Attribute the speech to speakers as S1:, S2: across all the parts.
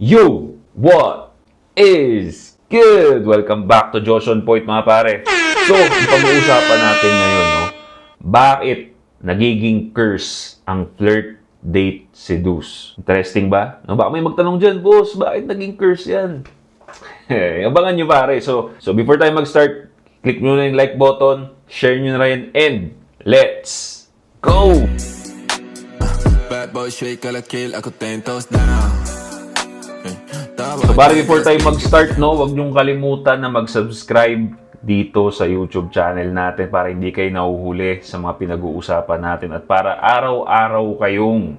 S1: Yo! What is good? Welcome back to Josh on Point, mga pare. So, ang pag-uusapan natin ngayon, no? Bakit nagiging curse ang flirt, date, seduce? Interesting ba? No, baka may magtanong dyan, boss, bakit naging curse yan? Abangan nyo, pare. So before tayo mag-start, click nyo na yung like button, share nyo na rin, and let's go!
S2: Bad boy, shake a la kill, ako 10 toes down.
S1: So, para before tayo mag-start, no, huwag niyong kalimutan na mag-subscribe dito sa YouTube channel natin para hindi kayo nahuhuli sa mga pinag-uusapan natin at para araw-araw kayong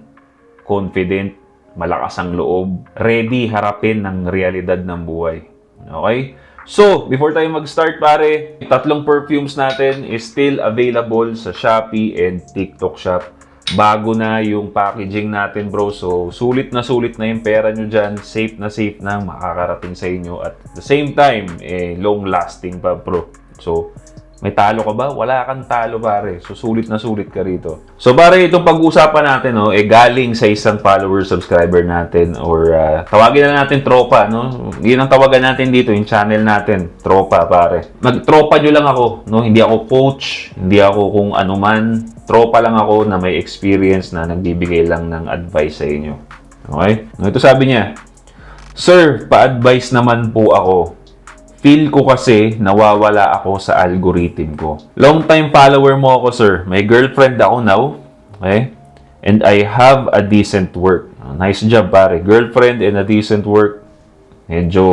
S1: confident, malakas ang loob, ready harapin ng realidad ng buhay. Okay? So, before tayo mag-start, pare, tatlong perfumes natin is still available sa Shopee and TikTok Shop. Bago na yung packaging natin, bro. So, sulit na yung pera nyo dyan. Safe na makakarating sa inyo. At the same time, long lasting pa, bro. So, may talo ka ba? Wala kang talo, pare. So, sulit ka rito. So, pare, itong pag-uusapan natin, no, galing sa isang follower, subscriber natin, or tawagin na natin tropa, no? Yun ang tawagan natin dito, yung channel natin, tropa, pare. Mag-tropa nyo lang ako, no? Hindi ako coach, hindi ako kung ano man. Tropa lang ako na may experience na nagbibigay lang ng advice sa inyo. Okay? No, ito sabi niya, Sir, pa-advise naman po ako. Feel ko kasi nawawala ako sa algorithm ko. Long time follower mo ako, sir. May girlfriend ako now. Okay? And I have a decent work. Nice job, pare. Girlfriend and a decent work. Medyo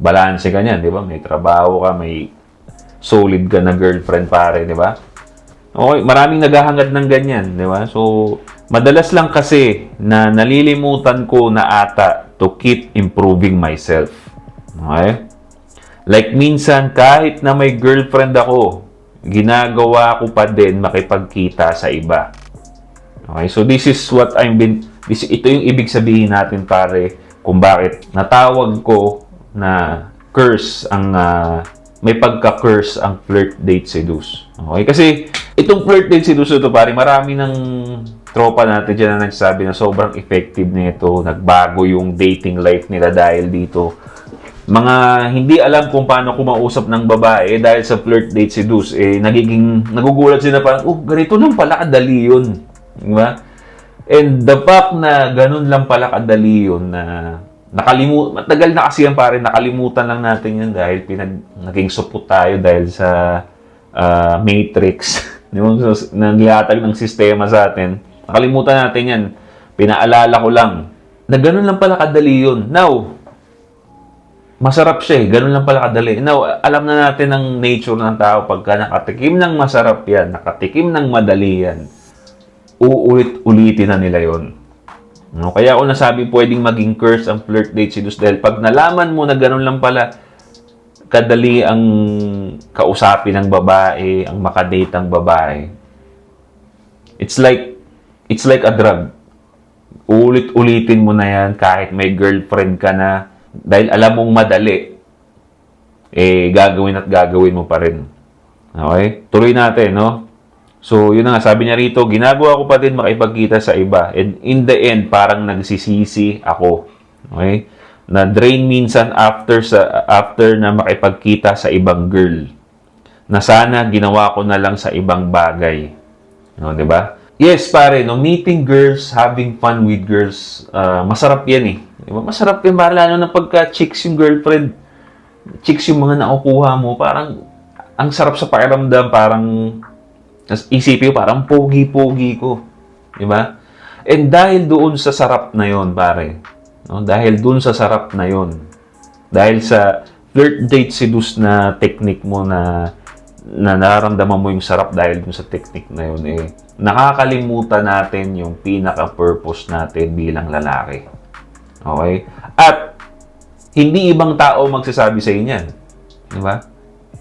S1: balanse ka niyan, di ba? May trabaho ka, may solid ka na girlfriend, pare, di ba? Okay, maraming naghahangad ng ganyan, di ba? So, madalas lang kasi na nalilimutan ko na ata to keep improving myself. Okay? Like minsan, kahit na may girlfriend ako, ginagawa ko pa din makipagkita sa iba. Okay? So, this is what ito yung ibig sabihin natin, pare, kung bakit natawag ko na curse ang, may pagka-curse ang flirt, date, seduce. Okay? Kasi, itong flirt, date, seduce ito, pare, marami ng tropa natin dyan na nagsabi na sobrang effective nito, nagbago yung dating life nila dahil dito. Mga hindi alam kung paano kumausap ng babae dahil sa flirt, date, seduce, nagugulat sila parang, ganito lang pala kadali yun. Diba? And the fact na ganun lang pala kadali yun na matagal na kasi yan, pare, nakalimutan lang natin yan dahil naging supot tayo dahil sa Matrix. Naglatag ng sistema sa atin. Nakalimutan natin yan. Pinaalala ko lang na ganun lang pala kadali yun. Now, masarap siya eh. Ganun lang pala kadali. Now, alam na natin ang nature ng tao. Pagka nakatikim ng masarap yan, nakatikim ng madali yan, uulit-ulitin na nila yon. No? Kaya ako nasabi pwedeng maging curse ang flirt, date, seduce dahil pag nalaman mo na ganun lang pala kadali ang kausapin ng babae, ang makadate ang babae, it's like a drug. Ulit-ulitin mo na yan kahit may girlfriend ka na. Dahil alam mong madali, gagawin mo pa rin. Okay? Tuloy natin, no? So, yun na nga, sabi niya rito, ginagawa ko pa din makipagkita sa iba. And in the end, parang nagsisisi ako. Okay? Na-drain minsan after na makipagkita sa ibang girl. Na sana ginawa ko na lang sa ibang bagay. No, di ba? Yes, pare, no, meeting girls, having fun with girls, masarap yan eh. Diba? Masarap yan, pare, lalo na pagka chicks yung girlfriend, chicks yung mga nakukuha mo, parang, ang sarap sa pakiramdam, parang, isipin ko, parang pogi-pogi ko. Diba? And dahil doon sa sarap na yon, pare, no? Dahil doon sa sarap na yon, dahil sa flirt, date, seduce na technique mo na nararamdaman mo yung sarap dahil doon sa technique na yun, nakakalimutan natin yung pinaka-purpose natin bilang lalaki. Okay? At hindi ibang tao magsasabi sa inyo yan. Di ba?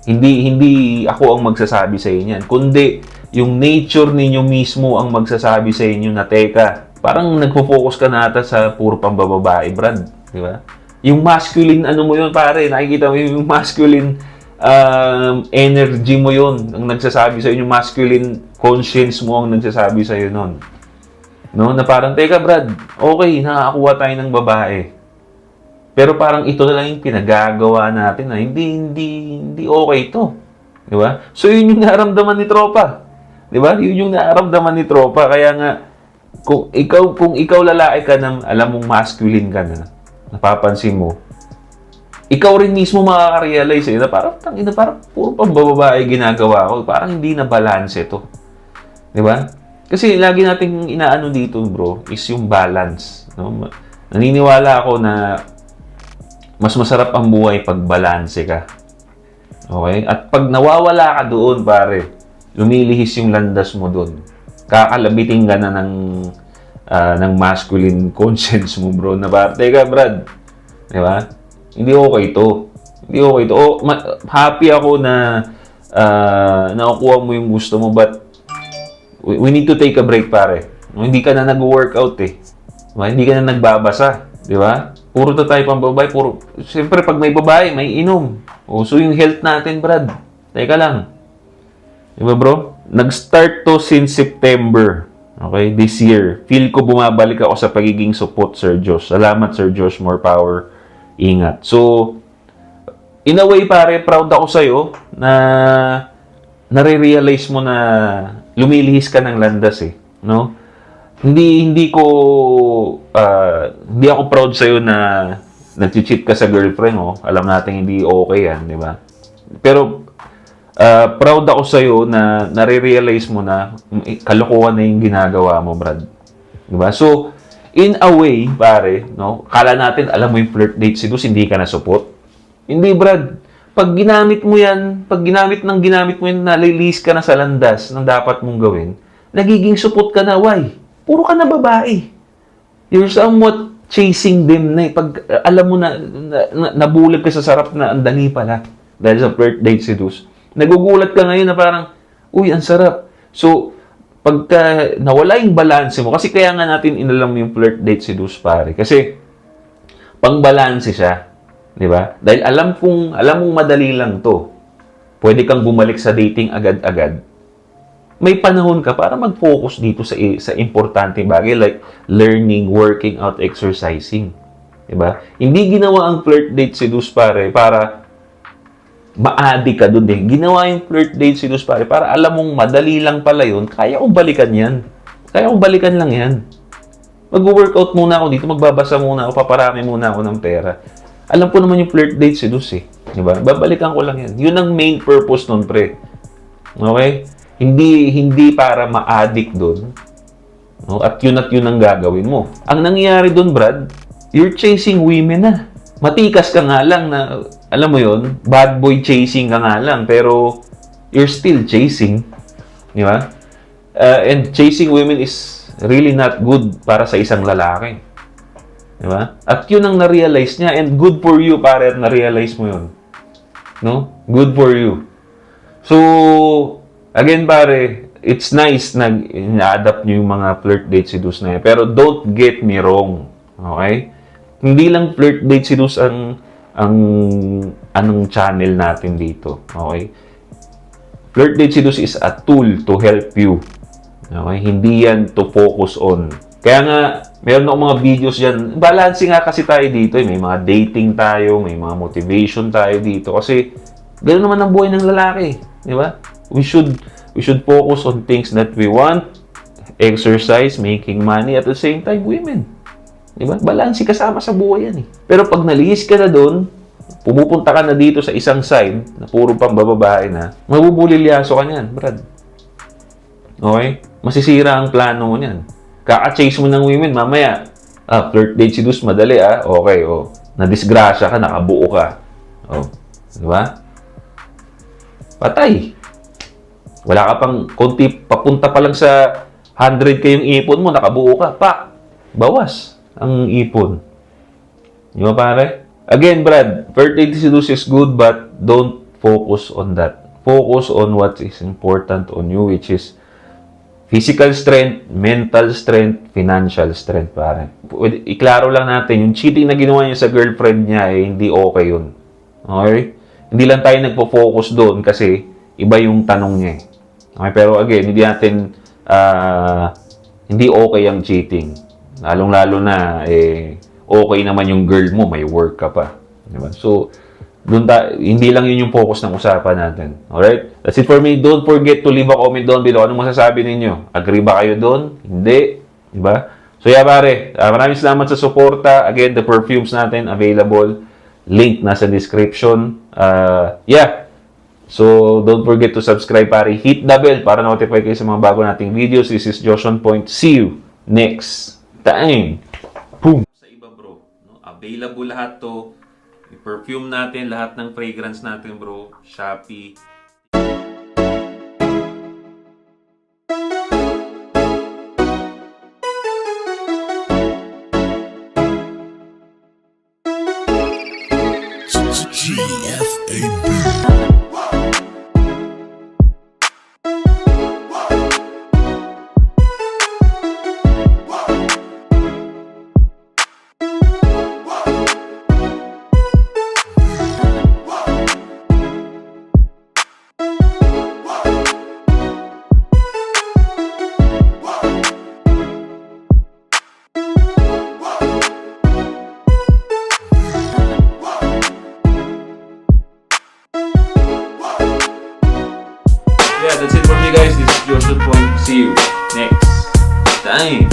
S1: Hindi ako ang magsasabi sa inyo yan. Kundi yung nature ninyo mismo ang magsasabi sa inyo na, teka, parang nagpo-focus ka na ata sa puro pambababae, Brad. Di ba? Yung masculine, ano mo yun, pare? Nakikita mo yung masculine energy mo yun ang nagsasabi sa inyo. Masculine conscience mo ang nagsasabi sa iyo nun. No? Na parang, teka Brad, okay, nakakuha tayo ng babae. Pero parang ito na lang yung pinagagawa natin na hindi okay ito. Di ba? So, yun yung naramdaman ni tropa. Di ba? Yun yung naramdaman ni tropa. Kaya nga, kung ikaw lalaki ka na, alam mong masculine ka na, napapansin mo, ikaw rin mismo makaka-realize na parang puro pambababae ginagawa ko. Parang hindi na balance ito. Di ba? Kasi lagi nating inaano dito, bro, is yung balance. No? Naniniwala ako na mas masarap ang buhay pag balanse ka. Okay? At pag nawawala ka doon, pare, lumilihis yung landas mo doon. Kakalabitin ka na ng masculine conscience mo, bro. Na parang, teka, Brad, di ba? Hindi okay to. Hindi okay to. Happy ako na nakukuha mo yung gusto mo, but we need to take a break, pare. Hindi ka na nag-workout eh. Diba? Hindi ka na nagbabasa. Di ba? Puro to tayo pang babae. Siyempre, pag may babae, may inom. So, yung health natin, Brad. Teka lang. Di ba, bro? Nag-start to since September. Okay? This year. Feel ko bumabalik ako sa pagiging support, Sir Josh. Salamat, Sir Josh. More power. Ingat. So, in a way, pare, proud ako sa'yo na nare-realize mo na lumilihis ka ng landas eh. No? Hindi ako proud sa'yo na nag-cheat ka sa girlfriend mo. Alam natin hindi okay yan, di ba? Pero proud ako sa'yo na nare-realize mo na kalokohan na yung ginagawa mo, Brad. Di ba? So, in a way, pare, no? Kala natin, alam mo yung flirt date seduce, hindi ka na support. Hindi, Brad. Pag ginamit mo yan, nalilihis ka na sa landas ng dapat mong gawin, nagiging support ka na, why? Puro ka na babae. You're somewhat chasing them na eh. Pag alam mo na nabulag ka sa sarap na ang dali pala dahil sa flirt date seduce, nagugulat ka ngayon na parang, uy, ang sarap. So, pagka nawala yung balance mo, kasi kaya nga natin inalam yung flirt date seduce, pare. Kasi, pang-balanse siya. Di ba? Dahil alam mong madali lang to. Pwede kang bumalik sa dating agad-agad. May panahon ka para mag-focus dito sa importanteng bagay like learning, working out, exercising. Diba? Hindi ginawa ang flirt date seduce, pare, para ma-addict ka dun eh. Ginawa yung flirt date seduce, pare, para alam mong madali lang pala yun, kaya kong balikan yan. Kaya kong balikan lang yan. Mag-workout muna ako dito, magbabasa muna ako, paparami muna ako ng pera. Alam ko naman yung flirt date seduce eh. Diba? Babalikan ko lang yan. Yun ang main purpose nun, pre. Okay? Hindi para ma-addict doon. No? At yun ang gagawin mo. Ang nangyayari doon, Brad, you're chasing women na. Matikas ka nga lang na, alam mo yun, bad boy chasing ka nga lang, pero you're still chasing. Di ba? And chasing women is really not good para sa isang lalaki. Di ba? At yun ang na-realize niya, and good for you, pare, at na-realize mo yun. No? Good for you. So, again, pare, it's nice na ina-adapt nyo yung mga flirt date seduce na yan. Pero don't get me wrong. Okay? Hindi lang flirt date seduce ang anong channel natin dito. Okay? Flirt date seduce is a tool to help you. Okay? Hindi yan to focus on. Kaya nga, meron akong mga videos dyan. Balance nga kasi tayo dito. May mga dating tayo, may mga motivation tayo dito. Kasi, gano'n naman ang buhay ng lalaki. Di ba? We should focus on things that we want, exercise, making money, at the same time, women. Diba? Balansi kasama sa buhay yan eh. Pero pag nalihis ka na doon, pumupunta ka na dito sa isang side, na puro pang bababae na, mabubulilyaso ka niyan, Brad. Okay? Masisira ang plano mo niyan. Kaka-chase mo ng women, mamaya, flirt date seduce, madali okay, nadisgrasya ka, nakabuo ka. Diba? Patay. Wala ka pang konti, papunta pa lang sa 100 kayong ipon mo, nakabuo ka, bawas ang ipon. Di ba, pare? Again, Brad, flirt date seduce is good, but don't focus on that. Focus on what is important on you, which is physical strength, mental strength, financial strength, pare. Iklaro lang natin, yung cheating na ginawa niya sa girlfriend niya, hindi okay yun. Okay? Hindi lang tayo nagpo-focus doon kasi iba yung tanong niya. Okay, pero again, hindi okay ang cheating. Lalong-lalo na, okay naman yung girl mo, may work ka pa. Diba? So, hindi lang yun yung focus ng usapan natin. Alright? That's it for me. Don't forget to leave a comment down below. Anong masasabi ninyo? Agree ba kayo doon? Hindi. Diba? So, yeah, pare. Maraming salamat sa suporta. Again, the perfumes natin available. Link nasa description. Yeah. So, don't forget to subscribe, pare. Hit the bell para notify kayo sa mga bago nating videos. This is Joshon Point. See you next time. Boom! Sa iba, bro. No? Available lahat to. Yung perfume natin, lahat ng fragrance natin, bro. Shopee. Yeah, that's it for me, guys. This is Joshua Point. See you next time.